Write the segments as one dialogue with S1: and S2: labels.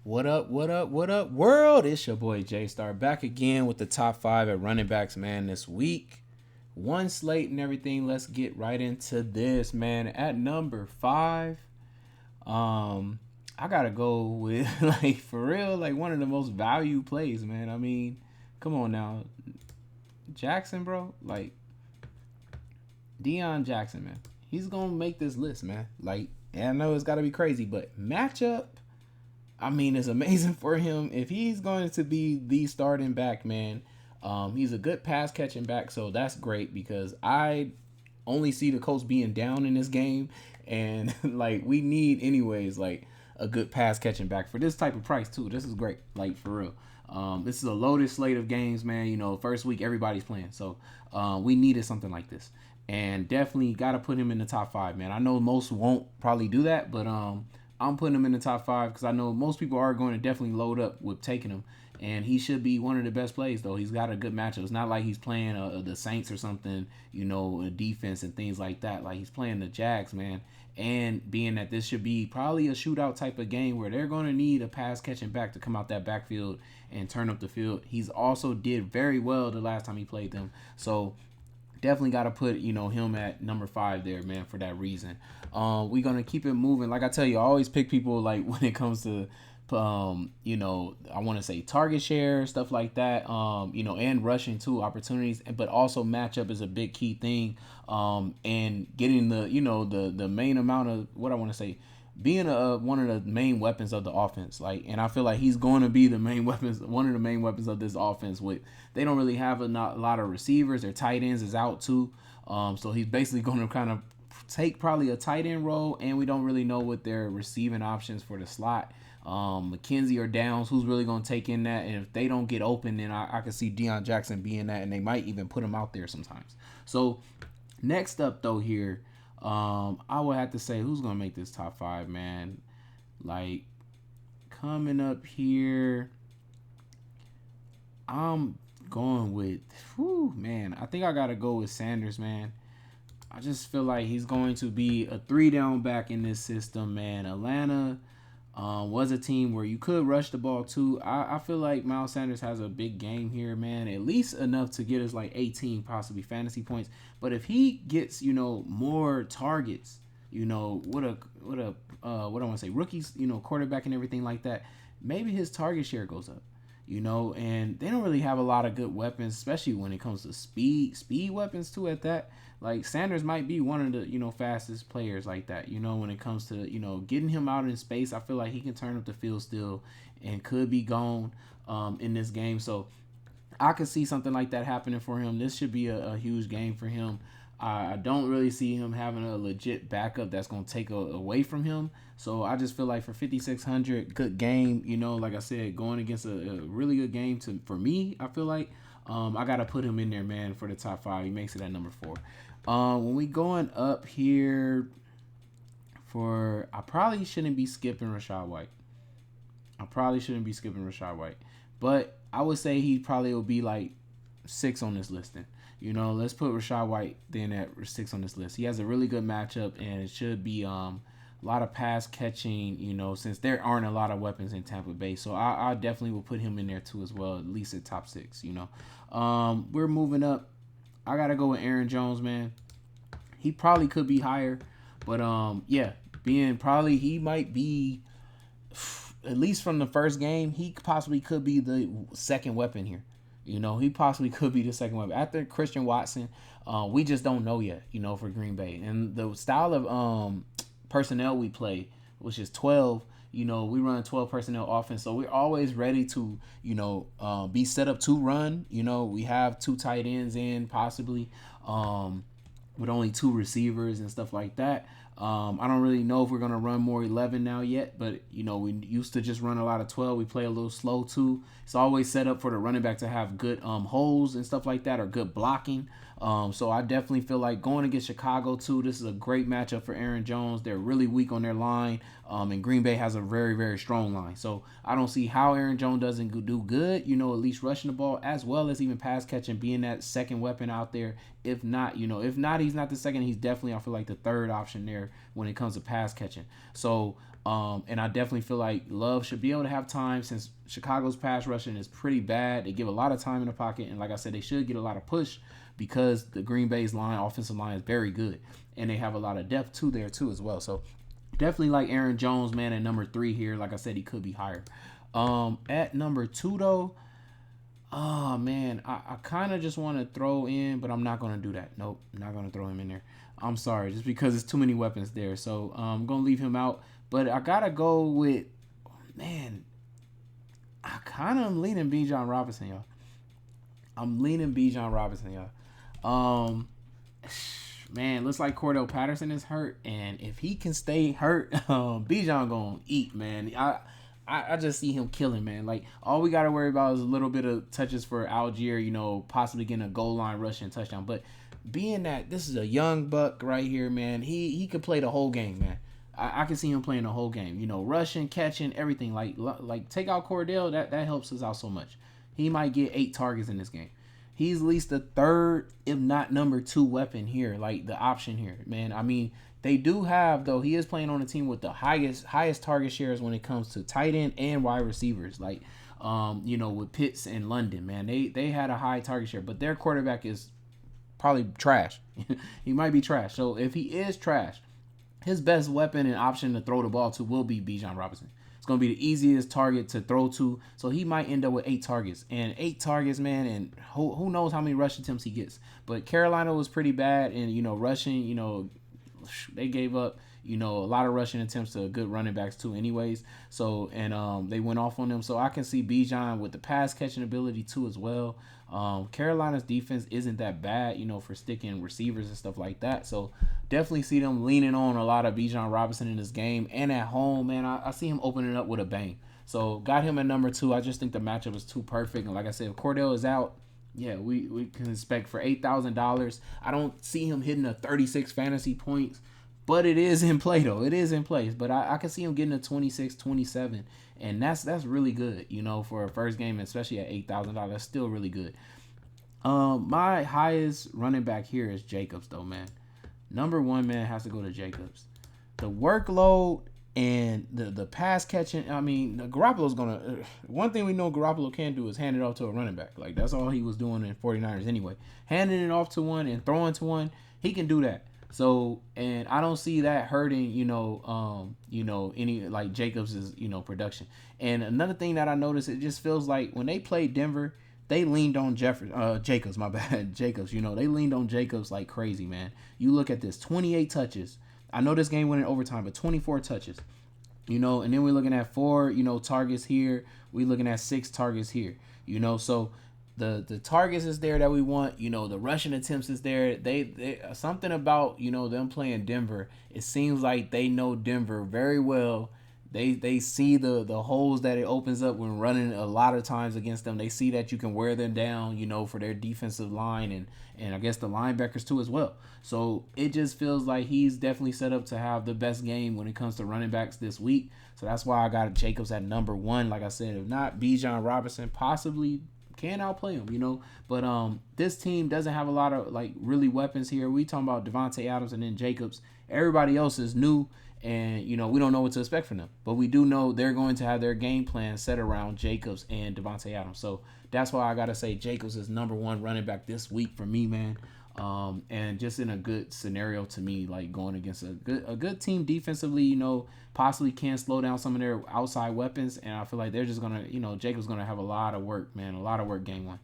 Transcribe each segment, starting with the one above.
S1: What up, what up, what up, world? It's your boy J Star back again with the top five at running backs, man, this week. One slate and everything. Let's get right into this, man. At number five, um, I gotta go with like for real, like one of the most value plays, man. I mean, come on now. Jackson, bro. Like Deion Jackson, man. He's gonna make this list, man. Like, and I know it's gotta be crazy, but matchup, I mean, it's amazing for him. If he's going to be the starting back, man, he's a good pass catching back, so that's great because I only see the Colts being down in this game, and like we need anyways, like a good pass catching back for this type of price too. This is great, like for real. This is a loaded slate of games, man. You know, first week everybody's playing, so we needed something like this, and definitely got to put him in the top five, man. I know most won't probably do that, but I'm putting him in the top five because I know most people are going to definitely load up with taking him, and he should be one of the best plays though. He's got a good matchup. It's not like he's playing the Saints or something, you know, a defense and things like that. Like he's playing the Jags, man. And being that this should be probably a shootout type of game where they're going to need a pass catching back to come out that backfield and turn up the field. He's also did very well the last time he played them. So definitely got to put him at number five there, man, for that reason. We're gonna keep it moving. Like I tell you, I always pick people like when it comes to I want to say target share, stuff like that, and rushing too, opportunities, but also matchup is a big key thing, and getting the main amount of what I want to say, being one of the main weapons of the offense, like, and I feel like he's going to be the main weapons, one of the main weapons of this offense. With they don't really have a lot of receivers, their tight ends is out too, so he's basically going to kind of take probably a tight end role, and we don't really know what their receiving options for the slot. McKenzie or Downs, who's really going to take in that, and if they don't get open, then I can see Deion Jackson being that, and they might even put him out there sometimes. So next up though here, I would have to say who's going to make this top five, man. Like coming up here, I'm going with, man, I think I got to go with Sanders, man. I just feel like he's going to be a three down back in this system, man. Atlanta was a team where you could rush the ball too. I feel like Myles Sanders has a big game here, man. At least enough to get us like 18 possibly fantasy points. But if he gets more targets, what I want to say, rookies, quarterback and everything like that, maybe his target share goes up. And they don't really have a lot of good weapons, especially when it comes to speed weapons too at that. Like Sanders might be one of the, fastest players like that, when it comes to, getting him out in space. I feel like he can turn up the field still and could be gone in this game. So I could see something like that happening for him. This should be a huge game for him. I don't really see him having a legit backup that's going to take away from him. So I just feel like for 5,600, good game. Like I said, going against a really good game for me, I feel like I got to put him in there, man, for the top five. He makes it at number 4. When we going up here I probably shouldn't be skipping Rachaad White. But I would say he probably will be like 6 on this listing. Let's put Rachaad White then at 6 on this list. He has a really good matchup, and it should be a lot of pass catching, since there aren't a lot of weapons in Tampa Bay. So I definitely will put him in there too as well, at least at top 6, We're moving up. I got to go with Aaron Jones, man. He probably could be higher, but he might be, at least from the first game, he possibly could be the second weapon here. He possibly could be the second weapon. After Christian Watson, we just don't know yet, for Green Bay. And the style of personnel we play, which is 12, we run 12 personnel offense. So we're always ready to, be set up to run. We have 2 tight ends in possibly with only 2 receivers and stuff like that. I don't really know if we're going to run more 11 now yet, but, we used to just run a lot of 12. We play a little slow too. It's always set up for the running back to have good holes and stuff like that, or good blocking. So I definitely feel like going against Chicago too, this is a great matchup for Aaron Jones. They're really weak on their line, and Green Bay has a very, very strong line. So I don't see how Aaron Jones doesn't do good, at least rushing the ball as well as even pass catching, being that second weapon out there. If not, he's not the second. He's definitely, I feel like, the third option there when it comes to pass catching. So And I definitely feel like Love should be able to have time since Chicago's pass rushing is pretty bad. They give a lot of time in the pocket, and like I said, they should get a lot of push because the Green Bay's offensive line is very good, and they have a lot of depth too there too as well. So definitely like Aaron Jones, man, at number 3 here. Like I said, he could be higher. At number 2 though, oh man, I kind of just want to throw in, but I'm not gonna do that. Nope, I'm not gonna throw him in there. I'm sorry, just because it's too many weapons there. So I'm gonna leave him out. But I gotta go with, man, I kind of am leaning Bijan Robinson, y'all. I'm leaning Bijan Robinson, y'all. Man, looks like Cordell Patterson is hurt, and if he can stay hurt, Bijan gonna eat, man. I just see him killing, man. Like, all we gotta worry about is a little bit of touches for Algier, possibly getting a goal line rush and touchdown. But being that this is a young buck right here, man, he could play the whole game, man. I can see him playing the whole game. Rushing, catching, everything. Like take out Cordell, that helps us out so much. He might get 8 targets in this game. He's at least the third, if not number 2 weapon here, like the option here, man. I mean, they do have, though, he is playing on a team with the highest target shares when it comes to tight end and wide receivers. Like, with Pitts and London, man, they had a high target share, but their quarterback is probably trash. He might be trash. So if he is trash, his best weapon and option to throw the ball to will be Bijan Robinson. It's going to be the easiest target to throw to, so he might end up with 8 targets. And 8 targets, man, and who knows how many rush attempts he gets. But Carolina was pretty bad, and, rushing, they gave up, a lot of rushing attempts to good running backs too anyways. So, and they went off on them. So I can see Bijan with the pass catching ability too as well. Carolina's defense isn't that bad, for sticking receivers and stuff like that. So definitely see them leaning on a lot of Bijan Robinson in this game. And at home, man, I see him opening up with a bang. So got him at number 2. I just think the matchup is too perfect. And like I said, if Cordell is out, yeah, we can expect for $8,000. I don't see him hitting a 36 fantasy points, but it is in play though. It is in place, but I can see him getting a 26, 27, and that's really good, for a first game, especially at $8,000. That's still really good. My highest running back here is Jacobs though, man. Number 1, man, has to go to Jacobs. The workload and the pass catching, I mean, Garoppolo's going to... One thing we know Garoppolo can do is hand it off to a running back. Like, that's all he was doing in 49ers anyway. Handing it off to one and throwing to one, he can do that. So, and I don't see that hurting, any, like, Jacobs' production. And another thing that I noticed, it just feels like when they played Denver, they leaned on Jacobs, my bad, Jacobs. They leaned on Jacobs like crazy, man. You look at this, 28 touches. I know this game went in overtime, but 24 touches. And then we're looking at 4, targets here. We're looking at 6 targets here. So the targets is there that we want. The rushing attempts is there. They something about, them playing Denver. It seems like they know Denver very well. They see the holes that it opens up when running a lot of times against them. They see that you can wear them down, for their defensive line and I guess the linebackers too as well. So it just feels like he's definitely set up to have the best game when it comes to running backs this week. So that's why I got Jacobs at number 1. Like I said, if not, Bijan Robinson possibly can outplay him, But this team doesn't have a lot of like really weapons here. We talking about Devontae Adams and then Jacobs. Everybody else is new. And, we don't know what to expect from them. But we do know they're going to have their game plan set around Jacobs and Devontae Adams. So that's why I got to say Jacobs is number 1 running back this week for me, man. And just in a good scenario to me, like going against a good team defensively, possibly can slow down some of their outside weapons. And I feel like they're just going to, Jacobs going to have a lot of work, man, a lot of work game 1.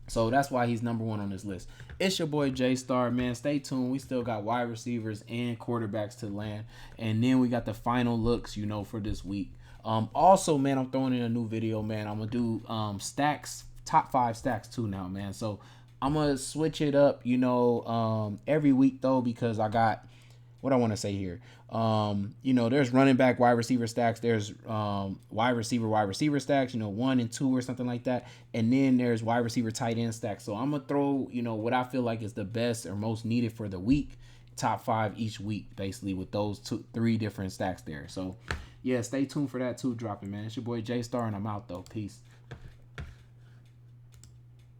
S1: So that's why he's number 1 on this list. It's your boy J Star, man. Stay tuned. We still got wide receivers and quarterbacks to land. And then we got the final looks, for this week. Also, man, I'm throwing in a new video, man. I'm going to do stacks, top 5 stacks too now, man. So I'm going to switch it up, every week, though, because I got what I want to say here. There's running back, wide receiver stacks. There's wide receiver stacks, 1 and 2 or something like that. And then there's wide receiver tight end stacks. So I'm going to throw, what I feel like is the best or most needed for the week, top 5 each week, basically, with those 3 different stacks there. So, yeah, stay tuned for that too, dropping, man. It's your boy J Star, and I'm out, though. Peace.